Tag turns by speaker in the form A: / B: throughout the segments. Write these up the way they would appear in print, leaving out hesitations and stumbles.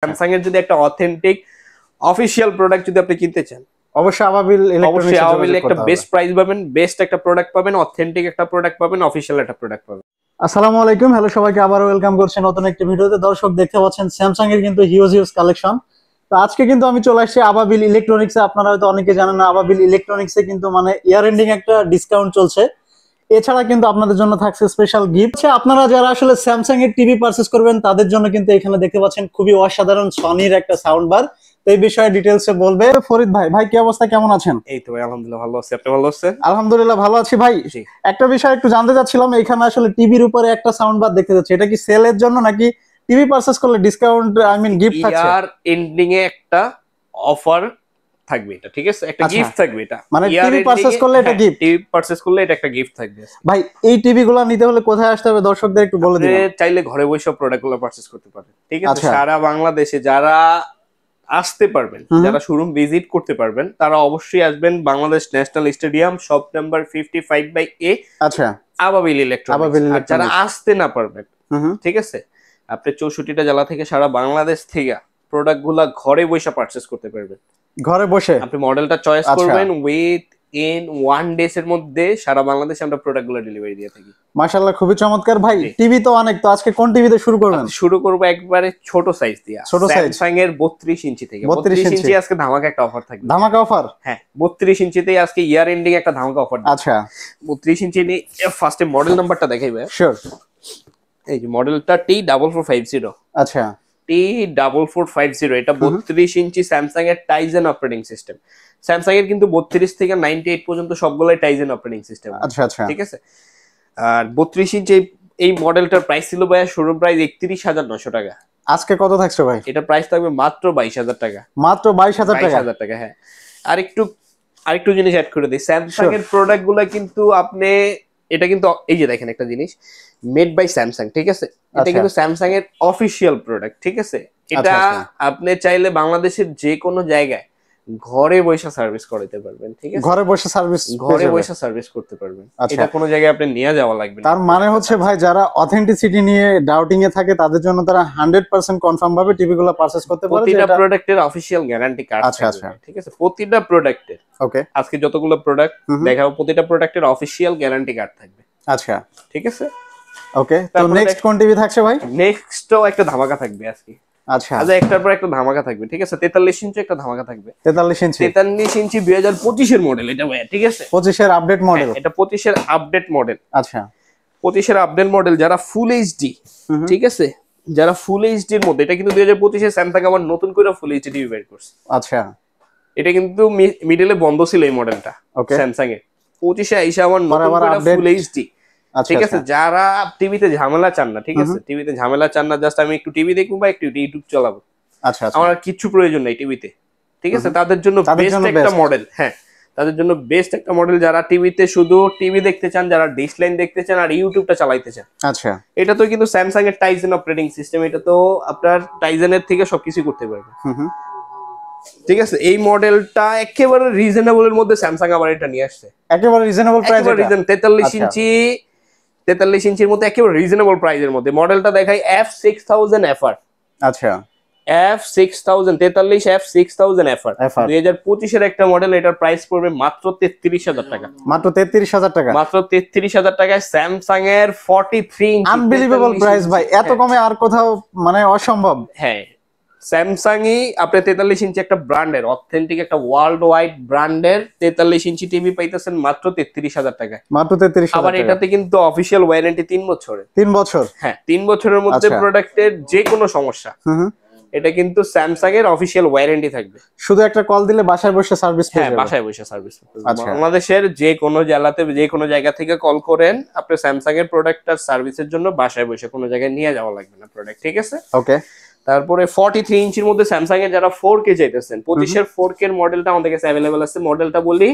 A: Samsung এর যদি একটা অথেন্টিক অফিশিয়াল প্রোডাক্ট যদি আপনি কিনতে চান,
B: অবশ্যই আবাবিল ইলেকট্রনিক্স
A: একটা বেস্ট প্রাইস পাবেন, বেস্ট একটা প্রোডাক্ট পাবেন, অথেন্টিক একটা প্রোডাক্ট পাবেন, অফিশিয়াল একটা প্রোডাক্ট পাবেন।
B: আসসালামু আলাইকুম, হ্যালো সবাইকে আবারো ওয়েলকাম করছি নতুন একটি ভিডিওতে। দর্শক দেখতে পাচ্ছেন স্যামসাং এর কিন্তু হিউজ কালেকশন। তো আজকে কিন্তু আমি চলে আসছি আবাবিল ইলেকট্রনিক্সে। আপনারা হয়তো অনেকে জানেন না, আবাবিল ইলেকট্রনিক্সে কিন্তু মানে ইয়ার এন্ডিং একটা ডিসকাউন্ট চলছে। এছাড়া কিন্তু আপনাদের জন্য থাকছে স্পেশাল গিফট। আপনারা যারা আসলে স্যামসাং এর টিভি পারচেজ করবেন তাদের জন্য কিন্তু এখানে দেখতে পাচ্ছেন খুবই অসাধারণ সনির একটা সাউন্ড বার। তো এই বিষয়ে ডিটেইলসে বলবে ফরিদ ভাই। ভাই কি অবস্থা, কেমন আছেন?
A: এই তো ভাই আলহামদুলিল্লাহ ভালো আছি, আপনি ভালো আছেন?
B: আলহামদুলিল্লাহ ভালো আছি ভাই। একটা বিষয় একটু জানতে চাচ্ছিলাম, এখানে আসলে টিভির উপরে একটা সাউন্ড বার দেখতে যাচ্ছি, এটা কি সেলের জন্য নাকি টিভি পারচেজ করলে ডিসকাউন্ট গিফট থাকছে?
A: ইয়ার এন্ডিং এ একটা অফার থাকবে, এটা ঠিক আছে, একটা গিফট থাকবে। এটা
B: মানে টিভি পারচেজ করলে এটা গিফট,
A: টিভি পারচেজ করলে এটা একটা গিফট থাকবে।
B: ভাই এই টিভি গুলো নিতে হলে কোথায় আসতে হবে দর্শকদের একটু বলে দিন।
A: চাইলে ঘরে বসে প্রোডাক্ট গুলো পারচেজ করতে পারেন, ঠিক আছে। সারা বাংলাদেশে যারা আসতে পারবেন, যারা শোরুম ভিজিট করতে পারবেন, তারা অবশ্যই আসবেন Bangladesh national stadium, shop number 55/A,
B: আচ্ছা,
A: আবাবিল ইলেকট্রনিক্স। যারা আসতে না পারবেন, ঠিক আছে, আপনি 64টা জেলা থেকে সারা বাংলাদেশ থেকে প্রোডাক্ট গুলা ঘরে বসে পারচেজ করতে পারবেন।
B: ঘরে বসে
A: আপনি মডেলটা চয়েস করবেন, উইথ ইন 1 ডেজ এর মধ্যে সারা বাংলাদেশে আমরা প্রোডাক্ট গুলো ডেলিভারি দিয়ে থাকি।
B: মাশাআল্লাহ, খুবই চমৎকার ভাই। টিভি তো অনেক, তো আজকে কোন টিভিতে শুরু করবেন?
A: শুরু করব একবারে ছোট সাইজ দিয়ে, স্যামসাং এর 32 ইঞ্চি থেকে। 32 ইঞ্চি আজকে ধামাকা একটা অফার থাকবে।
B: ধামাকা অফার?
A: হ্যাঁ, 32 ইঞ্চিতেই আজকে ইয়ার এন্ডিং একটা ধামাকা অফার।
B: আচ্ছা,
A: 32 ইঞ্চি নিয়ে ফার্স্টে মডেল নাম্বারটা দেখাইবে।
B: শিওর।
A: এই যে মডেলটা T4450।
B: আচ্ছা,
A: T4450, এটা 32 ইঞ্চি স্যামসাং এর টাইজেন অপারেটিং সিস্টেম। স্যামসাং এর কিন্তু 32 থেকে 98 পর্যন্ত সবগুলাই টাইজেন অপারেটিং সিস্টেম।
B: আচ্ছা আচ্ছা,
A: ঠিক আছে। আর 32 ইঞ্চি এই মডেলটার প্রাইস ছিল ভাই শোরুম প্রাইস 31,900 টাকা।
B: আজকে কত থাকছে ভাই?
A: এটা প্রাইস থাকবে মাত্র 22,000 টাকা।
B: মাত্র 22,000 টাকা?
A: 22,000 টাকা, হ্যাঁ। আরেকটু জিনিস অ্যাড করে দিই, স্যামসাং এর প্রোডাক্ট গুলা কিন্তু আপনি, এটা কিন্তু এই যে দেখেন একটা জিনিস, মেড বাই স্যামসাং, ঠিক আছে। এটা কিন্তু স্যামসাং এর অফিশিয়াল প্রোডাক্ট, ঠিক আছে। এটা আপনি চাইলে বাংলাদেশের যে কোনো জায়গায় ঘরে বসে সার্ভিস করতে পারবেন, ঠিক আছে।
B: ঘরে বসে
A: সার্ভিস করতে পারবেন। এটা কোনো জায়গায় আপনি নিয়ে যাওয়া লাগবে না।
B: তার মানে হচ্ছে ভাই, যারা অথেন্টিসিটি নিয়ে ডাউটিং এ থাকে তাদের জন্য তারা 100% কনফার্ম ভাবে টিভি গুলো পারচেজ করতে পারে।
A: প্রতিটা প্রোডাক্টের অফিশিয়াল গ্যারান্টি কার্ড আছে। আচ্ছা, ঠিক আছে, প্রতিটা প্রোডাক্টের।
B: ওকে,
A: আজকে যতগুলো প্রোডাক্ট দেখাবো প্রতিটা প্রোডাক্টের অফিশিয়াল গ্যারান্টি কার্ড থাকবে।
B: আচ্ছা,
A: ঠিক আছে।
B: ওকে, তো নেক্সট কোন টিভি থাকছে ভাই?
A: নেক্সটও একটা ধামাকা থাকবে আজকে।
B: আচ্ছা,
A: একটার পর একটা ধামাকা থাকবে, ঠিক আছে। 43 ইঞ্চি একটা ধামাকা থাকবে।
B: 43 ইঞ্চি
A: 2025 এর মডেল এটা ভাই, ঠিক আছে।
B: 25 এর আপডেট মডেল।
A: এটা 25 এর আপডেট মডেল।
B: আচ্ছা,
A: 25 এর আপডেট মডেল, যারা ফুল এইচডি, ঠিক আছে, যারা ফুল এইচডি এর মধ্যে, এটা কিন্তু 2025 এ স্যামসাং আবার নতুন করে ফুল এইচডি টিভি বের করছে।
B: আচ্ছা,
A: এটা কিন্তু মিডলে বন্ধ ছিল এই মডেলটা স্যামসাং এর। 25 এ আইসা আবার নতুন করে ফুল এইচডি, ঠিক আছে। যারা টিভিতে ঝামেলা চান না, ঠিক আছে, টিভিতে ঝামেলা চান না, জাস্ট আমি একটু টিভি দেখবো বা একটু ইউটিউব চালাবো,
B: আচ্ছা,
A: আমার কিছু প্রয়োজন নাই টিভিতে, ঠিক আছে, তাদের জন্য বেস্ট একটা মডেল। হ্যাঁ, তাদের জন্য বেস্ট একটা মডেল, যারা টিভিতে শুধু টিভি দেখতে চান, যারা ডিশ লাইন দেখতে চান আর ইউটিউবটা চালাইতে চান।
B: আচ্ছা,
A: এটা তো কিন্তু স্যামসাং এর টাইজেন অপারেটিং সিস্টেম, এটা তো আপনার টাইজেনের থেকে সবকিছু করতে পারবে, ঠিক আছে। এই মডেলটা একেবারে রিজনেবল এর মধ্যে স্যামসাং আবার এটা নিয়ে আসছে,
B: একেবারে রিজনেবল প্রাইস।
A: 43 ইঞ্চির মধ্যে একেবারে রিজনেবল প্রাইসের মধ্যে। মডেলটা দেখাই F6000 FR।
B: আচ্ছা,
A: F6000 43 F6000 FR 2025 এর একটা মডেল। এটার প্রাইস পড়বে মাত্র 33,000 টাকা।
B: মাত্র 33,000 টাকা?
A: মাত্র 33,000 টাকায় স্যামসাং এর 43 ইঞ্চি।
B: আনবিলিভেবল প্রাইস ভাই, এত কমে আর কোথাও মানে অসম্ভব।
A: হ্যাঁ, স্যামসাংই আপনি 43 ইঞ্চি একটা ব্র্যান্ডের, অথেন্টিক একটা ওয়ার্ল্ড ওয়াইড ব্র্যান্ডের 43 ইঞ্চি টিভি পাইতেছেন মাত্র 33,000 টাকায়।
B: মাত্র 33,000।
A: আবার এটাতে কিন্তু অফিশিয়াল ওয়ারেন্টি 3 বছরের।
B: 3 বছর?
A: হ্যাঁ, 3 বছরের মধ্যে প্রোডাক্টের যে কোনো সমস্যা, এটা কিন্তু স্যামসাং এর অফিশিয়াল ওয়ারেন্টি থাকবে।
B: শুধু একটা কল দিলে বাসায় বসে সার্ভিস পেয়ে যাবেন।
A: হ্যাঁ, বাসায় বসে সার্ভিস। বাংলাদেশের যে কোনো জেলাতে যে কোনো জায়গা থেকে কল করেন, আপনি স্যামসাং এর প্রোডাক্টটার সার্ভিসের জন্য বাসায় বসে কোনো জায়গায় নিয়ে যাওয়া লাগবে না প্রোডাক্ট, ঠিক আছে।
B: ওকে,
A: তারপরে 43 ইঞ্চির মধ্যে স্যামসাং এর যারা 4K চাইতেছেন, 25 এর 4K এর মডেলটা আমাদের কাছে अवेलेबल আছে। মডেলটা বলি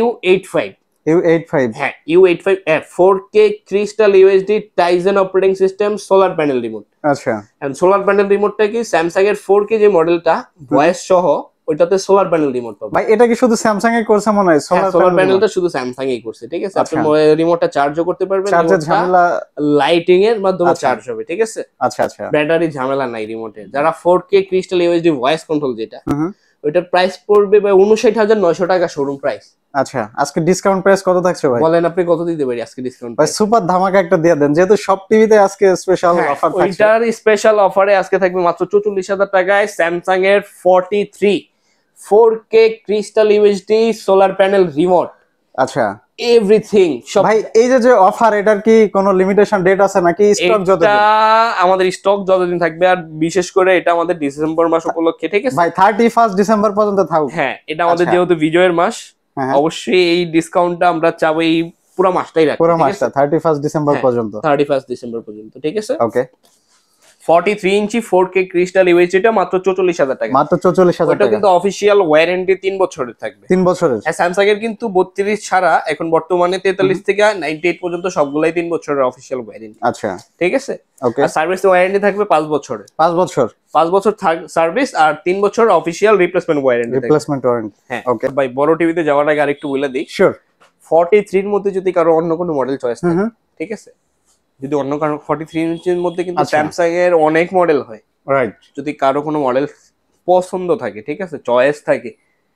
A: U85। হ্যাঁ, U85 4K crystal UHD Tizen operating system, solar panel remote.
B: আচ্ছা,
A: এন্ড সোলার প্যানেল রিমোটটা কি স্যামসাং এর 4K যে মডেলটা ভয়েস সহ, ওইটাতে সোলার প্যানেল রিমোট পাবেন।
B: ভাই এটা কি শুধু স্যামসাং এ করছে মনে হয়?
A: সোলার প্যানেলটা শুধু স্যামসাং এই করছে, ঠিক আছে। আপনি রিমোটটা চার্জও করতে পারবেন,
B: চার্জের ঝামেলা
A: লাইটিং এর মাধ্যমে চার্জ হবে, ঠিক আছে।
B: আচ্ছা আচ্ছা,
A: ব্যাটারি ঝামেলা নাই রিমোটে। যারা 4K crystal USD voice control যেটা, ওইটার প্রাইস পড়বে ভাই 59900 টাকা শোরুম প্রাইস।
B: আচ্ছা, আজকে ডিসকাউন্ট প্রাইস কত থাকছে ভাই?
A: বলেন আপনি কত দিতে পারি আজকে ডিসকাউন্ট?
B: ভাই সুপার ধামাকা একটা দিয়ে দেন, যেহেতু সব টিভিতে আজকে স্পেশাল অফার থাকছে।
A: ওইটার স্পেশাল অফারে আজকে থাকবে মাত্র 44000 টাকায় স্যামসাং এর 43 4K crystal USD solar panel remote.
B: আচ্ছা,
A: এভরিথিং সব।
B: ভাই এই যে অফার, এটার কি কোনো লিমিটেশন ডেট আছে নাকি স্টক যতদিন?
A: আমাদের স্টক যতদিন থাকবে, আর বিশেষ করে এটা আমাদের ডিসেম্বর মাস উপলক্ষে, ঠিক আছে
B: ভাই 31 ডিসেম্বর পর্যন্ত থাকবে।
A: হ্যাঁ, এটা আমাদের যেহেতু বিজয়ের মাস, অবশ্যই এই ডিসকাউন্টটা আমরা চাবো এই পুরো মাসটাই রাখতে,
B: পুরো মাসটা 31 ডিসেম্বর পর্যন্ত,
A: 31 ডিসেম্বর পর্যন্ত, ঠিক আছে।
B: ওকে,
A: 43 ইঞ্চি 4K ক্রিস্টাল ইউএসডিটা মাত্র 44000 টাকা,
B: মাত্র 44000
A: টাকা। কিন্তু অফিশিয়াল ওয়ারেন্টি 3 বছরের থাকবে,
B: 3 বছরের।
A: স্যামসাং এর কিন্তু 32 ছাড়া এখন বর্তমানে 43 থেকে 98 পর্যন্ত সবগুলাই 3 বছরের অফিশিয়াল ওয়ারেন্টি।
B: আচ্ছা,
A: ঠিক আছে।
B: ওকে,
A: আর সার্ভিস ওয়ারেন্টি থাকবে 5 বছরের।
B: 5 বছর,
A: 5 বছর সার্ভিস আর 3 বছর official replacement warranty.
B: Replacement warranty,
A: হ্যাঁ।
B: ওকে
A: ভাই বড় টিভিতে যাওয়ার আগে আরেকটু বলে দিই,
B: শিওর।
A: 43 এর মধ্যে যদি কারো অন্য কোনো মডেল চয়েস থাকে, ঠিক আছে, যদি অন্য কারো 43 ইঞ্চির মধ্যে কিন্তু স্যামসাং এর অনেক মডেল হয়,
B: রাইট।
A: যদি কারো কোনো মডেল পছন্দ থাকে, ঠিক আছে, চয়েস থাকে,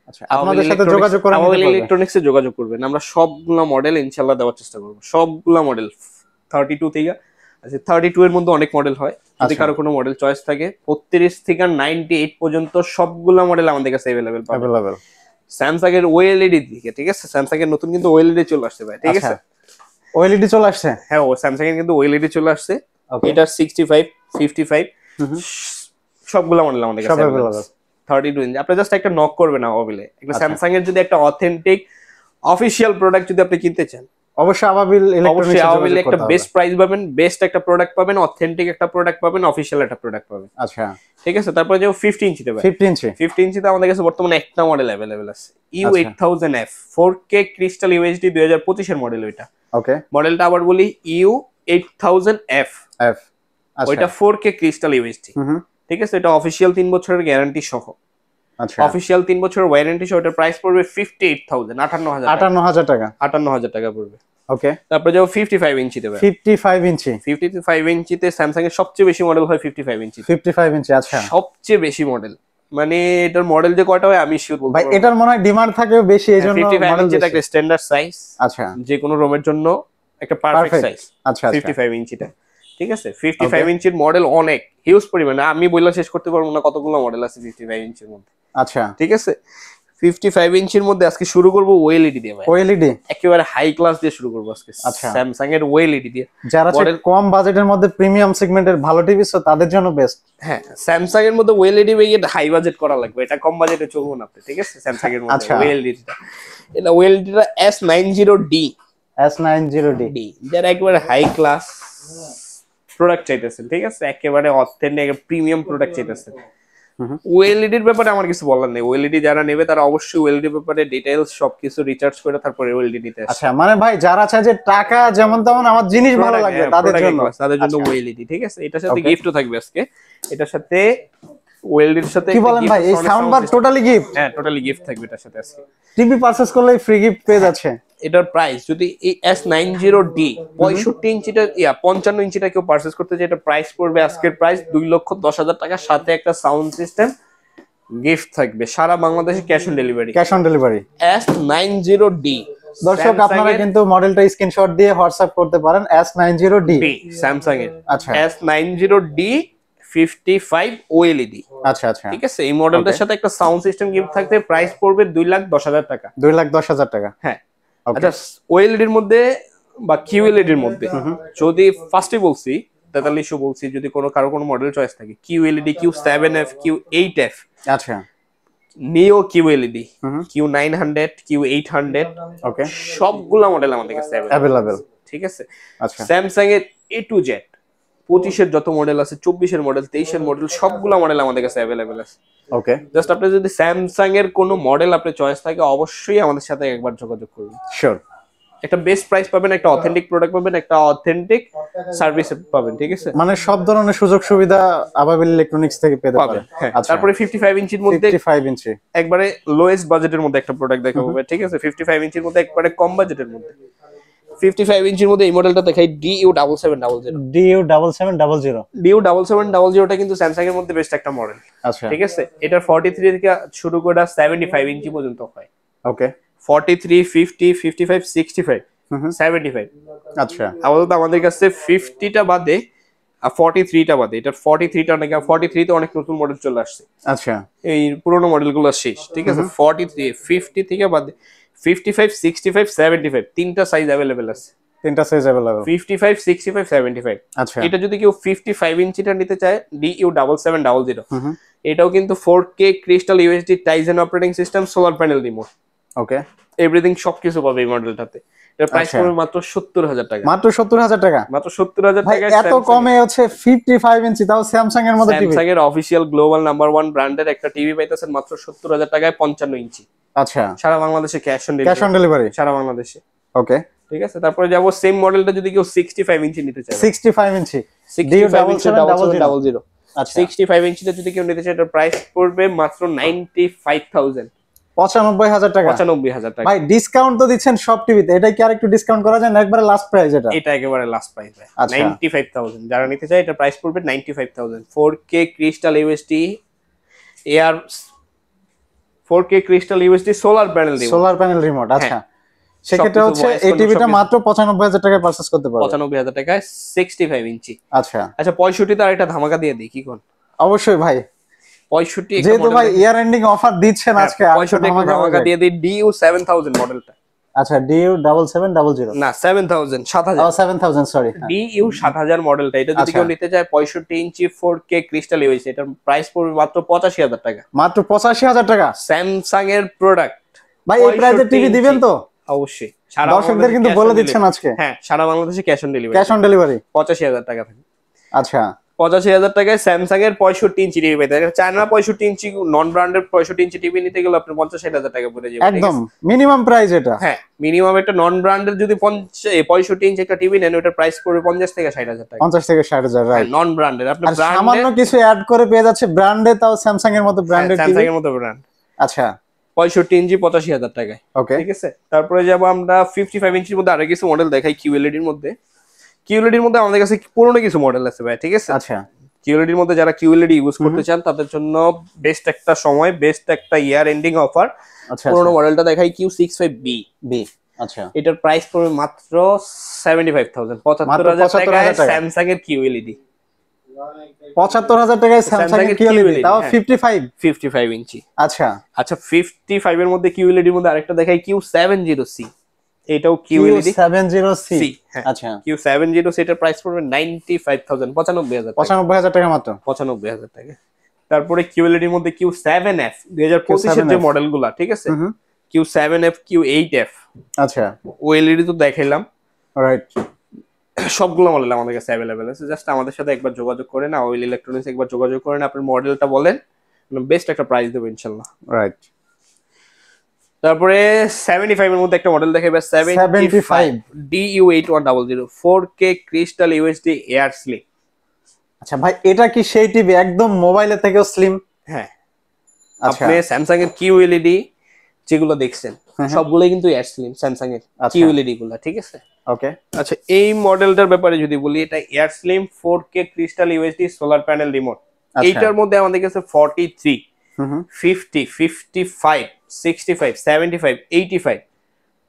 B: আচ্ছা, আমাদের সাথে যোগাযোগ করে নিতে পারবেন।
A: ইলেকট্রনিক্সে যোগাযোগ করবেন, আমরা সবগুলা মডেল ইনশাআল্লাহ দেওয়ার চেষ্টা করব। সবগুলা মডেল 32 থেকে, আচ্ছা 32 এর মধ্যে অনেক মডেল হয়, যদি কারো কোনো মডেল চয়েস থাকে 32 থেকে 98 পর্যন্ত সবগুলা মডেল আমাদের কাছে अवेलेबल পাবেন। স্যামসাং এর ওএলইডি দিকে, ঠিক আছে, স্যামসাং এর নতুন কিন্তু ওএলইডি চলে আসছে ভাই, ঠিক আছে।
B: ওএলইডি চলে আসছে,
A: হ্যাঁ, ও স্যামসাং এর কিন্তু ওএলইডি চলে আসছে। এটা 65 55 সবগুলা মডেল আমাদের কাছে अवेलेबल। 32 ইঞ্চি আপনি জাস্ট একটা নক করবেন না বলে, একটা স্যামসাং এর যদি একটা অথেন্টিক অফিশিয়াল প্রোডাক্ট যদি আপনি কিনতে চান,
B: অবশ্যই আবাবিল ইলেকট্রনিক্স
A: একটা বেস্ট প্রাইস পাবেন, বেস্ট একটা প্রোডাক্ট পাবেন, অথেন্টিক একটা প্রোডাক্ট পাবেন, অফিশিয়াল একটা প্রোডাক্ট পাবেন।
B: আচ্ছা,
A: ঠিক আছে। তারপরে যে 50 ইঞ্চিতে ভাই, 50 ইঞ্চিতে আমাদের কাছে বর্তমানে একটা মডেল अवेलेबल আছে, U8000F 4K ক্রিস্টাল ইউএসডি 2025 এর মডেল। ওইটা
B: ওকে,
A: মডেলটা আবার বলি U8000F, ওইটা 4K ক্রিস্টাল ইউএসডি, ঠিক আছে। এটা অফিশিয়াল 3 বছরের গ্যারান্টি সহ,
B: আচ্ছা,
A: অফিশিয়াল 3 বছরের ওয়ারেন্টি সহ। এটার প্রাইস পড়বে 58000, 58000 টাকা, 58000 টাকা পড়বে।
B: ওকে,
A: তারপরে যাও 55 ইঞ্চিতে ভাই,
B: 55 ইঞ্চি
A: 55 ইঞ্চিতে স্যামসাং এর সবচেয়ে বেশি মডেল হয় 55 ইঞ্চি।
B: 55 ইঞ্চি, আচ্ছা,
A: সবচেয়ে বেশি মডেল, মানে এটার মডেল যে কয়টা হয় আমি শিওর বলতে
B: ভাই,
A: পারবো।
B: এটার মনে হয় ডিমান্ড থাকে বেশি, এইজন্য
A: 55 ইঞ্চি একটা স্ট্যান্ডার্ড সাইজ,
B: আচ্ছা,
A: যে কোনো রুমের জন্য একটা পারফেক্ট সাইজ।
B: আচ্ছা,
A: 55 ইঞ্চিটা, ঠিক আছে। 55 ইঞ্চির মডেল অনেক হিউজ পরিমাণে, আমি বইলা শেষ করতে পারবো না কতগুলো মডেল আছে 55 ইঞ্চির মধ্যে।
B: আচ্ছা,
A: ঠিক আছে। 55 ইঞ্চির মধ্যে আজকে শুরু করব ওএলইডি দিয়ে ভাই,
B: ওএলইডি
A: একেবারে হাই ক্লাস দিয়ে শুরু করব আজকে।
B: আচ্ছা,
A: স্যামসাং এর ওএলইডি দিয়ে,
B: যারা কম বাজেটের মধ্যে প্রিমিয়াম সেগমেন্টের ভালো টিভি সো তাদের জন্য বেস্ট।
A: হ্যাঁ, স্যামসাং এর মধ্যে ওএলইডি বেগে হাই বাজেট করা লাগবে, এটা কম বাজেটে চলবে না আপনি, ঠিক আছে। স্যামসাং এর মধ্যে ওএলইডিটা, এটা ওএলইডিটা S90D,
B: S90D,
A: যারা একেবারে হাই ক্লাস প্রোডাক্ট চাইতেছেন, ঠিক আছে, একেবারে অথেন্টিক প্রিমিয়াম প্রোডাক্ট চাইতেছেন। ওএলইডির ব্যাপারে আমার কিছু বলার নেই, ওএলইডি যারা নেবে তারা অবশ্যই ওএলইডি ব্যাপারে ডিটেইলস সবকিছু রিসার্চ করে তারপরে ওএলইডি নিতে আসে।
B: আচ্ছা, মানে ভাই যারা চায় যে টাকা যেমন তেমন আমার জিনিস ভালো লাগবে তাদের জন্য
A: ওএলইডি, ঠিক আছে। এটার সাথে গিফটও থাকবে আজকে, এটার সাথে ওএলইডির সাথে
B: কি বলেন ভাই, এই সাউন্ড বার টোটালি গিফট?
A: হ্যাঁ, টোটালি গিফট থাকবে এটার সাথে আজকে।
B: টিভি পারচেজ করলে ফ্রি গিফট পেয়ে যাচ্ছে।
A: এটার প্রাইস যদি এই S90D 65 ইঞ্চিটা 55 ইঞ্চিটা কেউ পারচেজ করতে চায়, এটা প্রাইস পড়বে আজকের প্রাইস 2,10,000 টাকা, সাথে একটা সাউন্ড সিস্টেম গিফট থাকবে, সারা বাংলাদেশে ক্যাশ অন ডেলিভারি। S90D
B: দর্শক আপনারা কিন্তু মডেলটা স্ক্রিনশট দিয়ে হোয়াটসঅ্যাপ করতে পারেন, S90D
A: স্যামসাং এর।
B: আচ্ছা,
A: S90D 55 OLED,
B: আচ্ছা আচ্ছা,
A: ঠিক আছে। এই মডেলটার সাথে একটা সাউন্ড সিস্টেম গিফট থাকবে, প্রাইস পড়বে 2,10,000 টাকা,
B: 2,10,000 টাকা।
A: হ্যাঁ। আচ্ছা, OLED এর মধ্যে বা QLED এর মধ্যে যদি ফার্স্টে বলছি 4300 বলছি, যদি কারো কোনো মডেল চয়েস থাকে QLED, Q7F, Q8F,
B: আচ্ছা,
A: নিও QLED, Q900, Q800,
B: ওকে,
A: সবগুলা মডেল আমাদের কাছে
B: अवेलेबल,
A: ঠিক আছে।
B: আচ্ছা,
A: স্যামসাং এর A to Z 25 এর যত মডেল আছে, 24 এর মডেল, 23 এর মডেল, সবগুলা মডেল আমাদের কাছে अवेलेबल আছে।
B: ওকে,
A: জাস্ট আপনি যদি স্যামসাং এর কোনো মডেল আপনি চয়েস থাকে, অবশ্যই আমাদের সাথে একবার যোগাযোগ করুন।
B: শিওর,
A: একটা বেস্ট প্রাইস পাবেন, একটা অথেন্টিক প্রোডাক্ট পাবেন, একটা অথেন্টিক সার্ভিস পাবেন, ঠিক আছে?
B: মানে সব ধরনের সুযোগ সুবিধা আবাবিল ইলেকট্রনিক্স থেকে পেতে
A: পাবেন।
B: পারেন।
A: হ্যাঁ,
B: আচ্ছা,
A: তারপরে 55 ইঞ্চির মধ্যে
B: 55 ইঞ্চি
A: একবারে লোয়েস্ট বাজেটের মধ্যে একটা প্রোডাক্ট দেখাবো, ঠিক আছে? 55 ইঞ্চির মধ্যে একবারে কম বাজেটের মধ্যে 55 ইঞ্চির মধ্যে এই মডেলটা দেখাই, DU7700।
B: DU7700
A: DU7700টা কিন্তু স্যামসাং এর মধ্যে বেস্ট একটা মডেল,
B: আচ্ছা,
A: ঠিক আছে? এটার 43 থেকে শুরু করে 75 ইঞ্চি পর্যন্ত হয়।
B: ওকে,
A: 43, 50, 55, 65, 75।
B: আচ্ছা,
A: আপাতত আমাদের কাছে 50টা বাদে আর 43টা বাদে, এটা 43টা নাকি 43 তে অনেক নতুন মডেল চলে আসছে,
B: আচ্ছা,
A: এই পুরোনো মডেলগুলো শেষ, ঠিক আছে? 43, 50 থেকে বাদে 55, 65, 75 তিনটা সাইজ अवेलेबल আছে,
B: তিনটা সাইজ अवेलेबल।
A: 55, 65, 75।
B: আচ্ছা,
A: এটা যদি কেউ 55 ইঞ্চিটা নিতে চায়, DU7700, এটাও কিন্তু 4K crystal UHD Tizen operating system, solar panel remote,
B: okay,
A: everything সবকিছু পাবে এই মডেলটাতে। এর প্রাইস
B: আচ্ছা।
A: পড়বে মাত্র 70,000 টাকা।
B: মাত্র 70,000 টাকা।
A: মাত্র 70,000
B: ভাই
A: টাকায়
B: এত কমে হচ্ছে 55 ইঞ্চি, তাও স্যামসাং এর মধ্যে টিভি।
A: স্যামসাং এর অফিশিয়াল গ্লোবাল নাম্বার 1 ব্র্যান্ডের একটা টিভি পাইতেছেন মাত্র 70,000 টাকায় 55 ইঞ্চি।
B: আচ্ছা,
A: সারা বাংলাদেশে cash on
B: cash on delivery,
A: সারা বাংলাদেশে,
B: ওকে।
A: ঠিক আছে? তারপরে যাবো সেম মডেলটা যদি কেউ 65 ইঞ্চি নিতে চায়,
B: 65 ইঞ্চি
A: 65 ইঞ্চি 7700।
B: আচ্ছা,
A: 65 ইঞ্চিটা যদি কেউ নিতে চায়, এটার প্রাইস পড়বে মাত্র 95,000,
B: 95,000 টাকা।
A: 95,000 টাকা।
B: ভাই ডিসকাউন্ট তো দিচ্ছেন সব টিভিতে, এটা কি আর একটু ডিসকাউন্ট করা যায় না? একবারে লাস্ট প্রাইস এটা?
A: এটা একেবারে লাস্ট প্রাইস ভাই,
B: আচ্ছা।
A: 95,000 যারা নিতে চায় এটা প্রাইস পড়বে 95,000। 4K crystal UHD air, 4K crystal USD solar panel remote,
B: solar panel remote, আচ্ছা। সেক্ষেত্রে
A: সবকিছু
B: হচ্ছে
A: voice
B: এই
A: control
B: টিভিটা
A: সবকিছু।
B: মাত্র 95,000 টাকায় পারচেজ করতে পারবে।
A: 95,000 টাকায় 65 ইঞ্চি।
B: আচ্ছা,
A: আচ্ছা, 65 তে আরেকটা ধামাকা দিয়ে দিই, কি কোন?
B: অবশ্যই ভাই,
A: 65 একটা
B: যেহেতু
A: মডেল,
B: ভাই ইয়ার এন্ডিং অফার দিচ্ছেন আজকে,
A: 65 একটা ধামাকা দিয়ে দিই, DU7000 মডেলটা।
B: আচ্ছা, DU7700
A: না 7000,
B: ও
A: 7000,
B: 7000 সরি,
A: DU7000 মডেলটা। এটা যদি
B: আচ্ছা।
A: কেউ নিতে চায় 65 ইঞ্চি 4K ক্রিস্টাল ইউএসডি, এটার প্রাইস পড়বে মাত্র 85,000 টাকা।
B: মাত্র 85,000 টাকা।
A: স্যামসাং এর প্রোডাক্ট
B: ভাই এই প্রাইসে টিভি দিবেন তো?
A: অবশ্যই, সারা
B: দর্শকদের কিন্তু বলে দিচ্ছেন আজকে।
A: হ্যাঁ, সারা বাংলাদেশে cash on delivery,
B: cash on delivery
A: 85,000 টাকা থাকে।
B: আচ্ছা,
A: 85,000 টাকায় স্যামসাং এর 65 ইঞ্চি টিভি পেতে পারেন। চায়না 65 ইঞ্চি নন ব্র্যান্ডেড 65 ইঞ্চি টিভি নিতে গেলে আপনার 50-60,000 টাকা পড়ে যাবে, ঠিক
B: একদম
A: আছে?
B: মিনিমাম প্রাইস এটা।
A: হ্যাঁ, মিনিমাম একটা নন ব্র্যান্ডের যদি 65 ইঞ্চি একটা টিভি নেন, ওটার প্রাইস পড়বে 50 থেকে 60,000 টাকা।
B: 50 থেকে 60,000, রাইট।
A: নন ব্র্যান্ডের আপনি
B: আর সামান্য কিছু অ্যাড করে পেয়ে যাচ্ছে ব্র্যান্ডে, তাও স্যামসাং এর মতো ব্র্যান্ডেড টিভি।
A: স্যামসাং এর মতো ব্র্যান্ড,
B: আচ্ছা,
A: 65 ইঞ্চি 85,000 টাকায়,
B: ওকে।
A: ঠিক আছে? তারপরে যাব আমরা 55 ইঞ্চির মধ্যে আরো কিছু মডেল দেখাই, QLED এর মধ্যে। QLED এর মধ্যে আমাদের কাছে পুরনো কিছু মডেল আছে ভাই, ঠিক আছে?
B: আচ্ছা,
A: QLED এর মধ্যে যারা QLED ইউজ করতে চান তাদের জন্য বেস্ট একটা সময়, বেস্ট একটা ইয়ার এন্ডিং অফার।
B: আচ্ছা,
A: পুরনো মডেলটা দেখাই, Q65B।
B: আচ্ছা,
A: এটার প্রাইস পড়বে মাত্র 75,000, 75,000 টাকায় স্যামসাং এর QLED।
B: 75,000 টাকায় স্যামসাং এর QLED, তাও
A: 55 ইঞ্চি।
B: আচ্ছা,
A: আচ্ছা, 55 এর মধ্যে QLED এর মধ্যে আরেকটা দেখাই, Q70C। এটাও QLED
B: Q70C,
A: হ্যাঁ,
B: আচ্ছা।
A: Q70C এটার প্রাইস পড়বে 95,000, 95,000 টাকা।
B: 95,000 টাকা মাত্র।
A: 95,000 টাকা। তারপরে QLED এর মধ্যে Q7F 2025 এর যে মডেলগুলা, ঠিক আছে? Q7F, Q8F,
B: আচ্ছা,
A: OLED তো দেখাইলাম,
B: রাইট।
A: সবগুলো মডেল আমাদের কাছে अवेलेबल আছে। জাস্ট আমাদের সাথে একবার যোগাযোগ করেন, ওয়েল ইলেকট্রনিক্স একবার যোগাযোগ করেন, আপনার মডেলটা বলেন, বেস্ট একটা প্রাইস দেব ইনশাআল্লাহ।
B: রাইট।
A: তারপরে 75 এর মধ্যে একটা মডেল দেখাইবে, 75 DU8100 4K crystal UHD air slim.
B: আচ্ছা ভাই, এটা কি সেই টিভি একদম মোবাইলের থেকেও স্লিম?
A: হ্যাঁ,
B: আচ্ছা,
A: আপনি স্যামসাং এর QLED যেগুলো দেখছেন সবগুলোই কিন্তু এয়ার স্লিম, স্যামসাং এর QLED গুলো, ঠিক আছে?
B: ওকে।
A: আচ্ছা, এই মডেলটার ব্যাপারে যদি বলি, এটা air slim 4K crystal USD solar panel remote. এইটার মধ্যে আমাদের কাছে 43, 50, 55, 65, 75, 85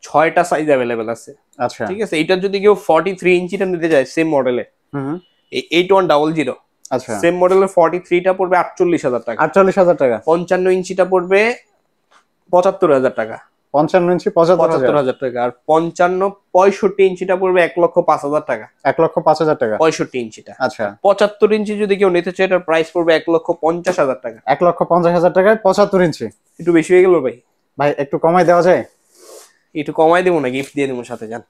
A: ছয়টা সাইজ अवेलेबल আছে,
B: আচ্ছা,
A: ঠিক আছে? এটার যদি কেউ 43 ইঞ্চিটা নিতে যায় সেম মডেলে, এই 8100,
B: আচ্ছা,
A: সেম মডেলের 43টা পড়বে 48,000 টাকা।
B: 48,000 টাকা।
A: 55 ইঞ্চিটা পড়বে 75,000 টাকা।
B: 55 ইঞ্চি 75,000
A: টাকা। আর 65 ইঞ্চিটা পড়বে 1,05,000 টাকা।
B: 1,05,000 টাকা
A: 65 ইঞ্চিটা।
B: আচ্ছা,
A: 75 ইঞ্চি যদি কেউ নিতে চায়, এটার প্রাইস পড়বে 1,50,000 টাকা।
B: 1,50,000 টাকায় 75 ইঞ্চি।
A: একটু বেশি হয়ে গেল ভাই?
B: ভাই একটু কমাই দেওয়া যায়?
A: একটু কমাই দেবো না, গিফট দিয়ে দেবো সাথে, যান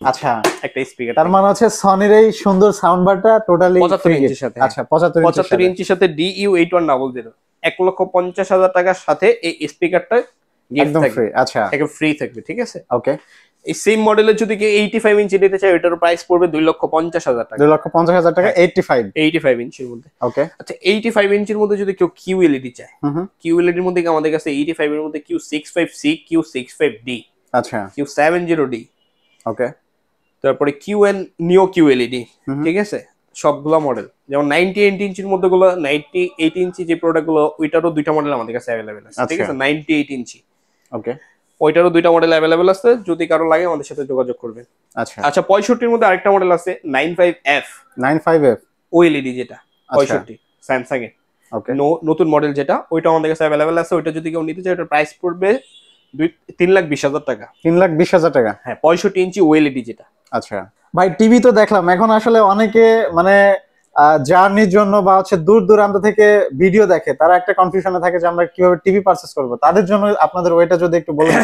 B: আচ্ছা,
A: একটা স্পিকার।
B: তার মানে হচ্ছে সনির এই সুন্দর সাউন্ড বারটা টোটালি
A: 75 ইঞ্চির সাথে।
B: আচ্ছা, 75
A: ইঞ্চির সাথে DU8100 1,50,000 টাকার সাথে এই স্পিকারটা
B: একদম ফ্রি। আচ্ছা,
A: একদম ফ্রি থাকবে, ঠিক আছে?
B: ওকে।
A: এই সেম মডেলের যদি কেউ 85 ইঞ্চি নিতে চায় ওটার প্রাইস পড়বে 2,50,000 টাকা।
B: 2,50,000 টাকা
A: 85 ইঞ্চির মধ্যে।
B: ওকে
A: আচ্ছা 85 ইঞ্চির মধ্যে যদি কেউ QLED চায়, QLED এর মধ্যে আমাদের কাছে 85 এর মধ্যে Q65C, Q65D,
B: আচ্ছা
A: Q70D,
B: ওকে
A: তারপরে QN নিও QLED, ঠিক আছে, সবগুলো মডেল। যেমন 98 ইঞ্চির মধ্যে গুলো, 98 ইঞ্চি যে প্রোডাক্ট গুলো ওইটারও দুইটা মডেল আমাদের কাছে অ্যাভেলেবেল আছে, ঠিক আছে। 98 ইঞ্চি
B: ওকে
A: ওইটারও দুইটা মডেল অ্যাভেলেবেল আছে, যদি কারো লাগে আমাদের সাথে যোগাযোগ করবেন।
B: আচ্ছা
A: আচ্ছা 65 এর মধ্যে আরেকটা মডেল আছে 95F
B: 95F
A: OLED, যেটা 65 স্যামসাং এর
B: ওকে
A: নতুন মডেল, যেটা ওইটা আমাদের কাছে অ্যাভেলেবেল আছে। ওইটা যদি কেউ নিতে চায় ওটার প্রাইস পড়বে 3,20,000 টাকা।
B: 3,20,000 টাকা।
A: হ্যাঁ 65 ইঞ্চি OLED যেটা।
B: আচ্ছা ভাই টিভি তো দেখলাম, এখন আসলে অনেকে মানে জার্নির জন্য বা হচ্ছে দূর দূরান্ত থেকে ভিডিও দেখে, তারা একটা কনফিউশনে থাকে যে আমরা কিভাবে টিভি পারচেজ করব। তাদের জন্য আপনাদের ওইটা যদি একটু বলেন।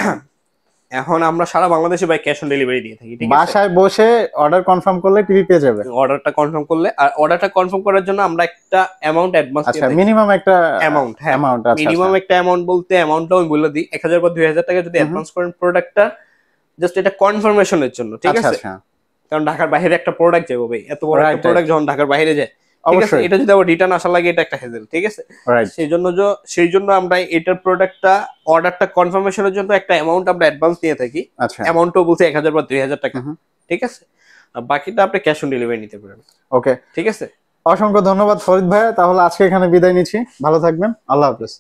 A: এখন আমরা সারা বাংলাদেশে ভাই ক্যাশ অন ডেলিভারি দিয়ে থাকি, ঠিক আছে।
B: বাসায় বসে অর্ডার কনফার্ম করলে টিভি পেয়ে যাবে।
A: অর্ডারটা কনফার্ম করলে, আর অর্ডারটা কনফার্ম করার জন্য আমরা একটা অ্যামাউন্ট অ্যাডভান্স দিয়ে
B: আচ্ছা
A: থাকি।
B: মিনিমাম একটা
A: অ্যামাউন্ট, হ্যাঁ
B: অ্যামাউন্ট, আচ্ছা
A: মিনিমাম একটা অ্যামাউন্ট বলতে অ্যামাউন্টটা আমি বলে দিই 1,000 বা 2,000 টাকা যদি অ্যাডভান্স করেন প্রোডাক্টটা জাস্ট এটা কনফার্মেশনের জন্য, ঠিক
B: আচ্ছা
A: আছে।
B: আচ্ছা
A: কারণ ঢাকার বাইরে একটা প্রোডাক্ট যাবে ভাই, এত বড় একটা
B: Right,
A: প্রোডাক্ট যখন ঢাকার বাইরে যায়, ঠিক আছে,
B: অবশ্যই।
A: এটা যদি আবার রিটার্ন আসা লাগে এটা একটা হেজেল, ঠিক আছে।
B: রাইট
A: সেই জন্য আমরা এটার প্রোডাক্টটা অর্ডারটা কনফার্মেশনের জন্য একটা অ্যামাউন্ট আমরা অ্যাডভান্স নিয়ে থাকি।
B: আচ্ছা
A: অ্যামাউন্টও বলতে 1,000 বা 2,000 টাকা, ঠিক আছে। আর বাকিটা আপনি ক্যাশ অন ডেলিভারি নিতে পারবেন।
B: ওকে
A: ঠিক আছে,
B: অসংখ্য ধন্যবাদ ফরিদ ভাই, তাহলে আজকে এখানে বিদায় নিচ্ছি, ভালো থাকবেন, আল্লাহ হাফেজ।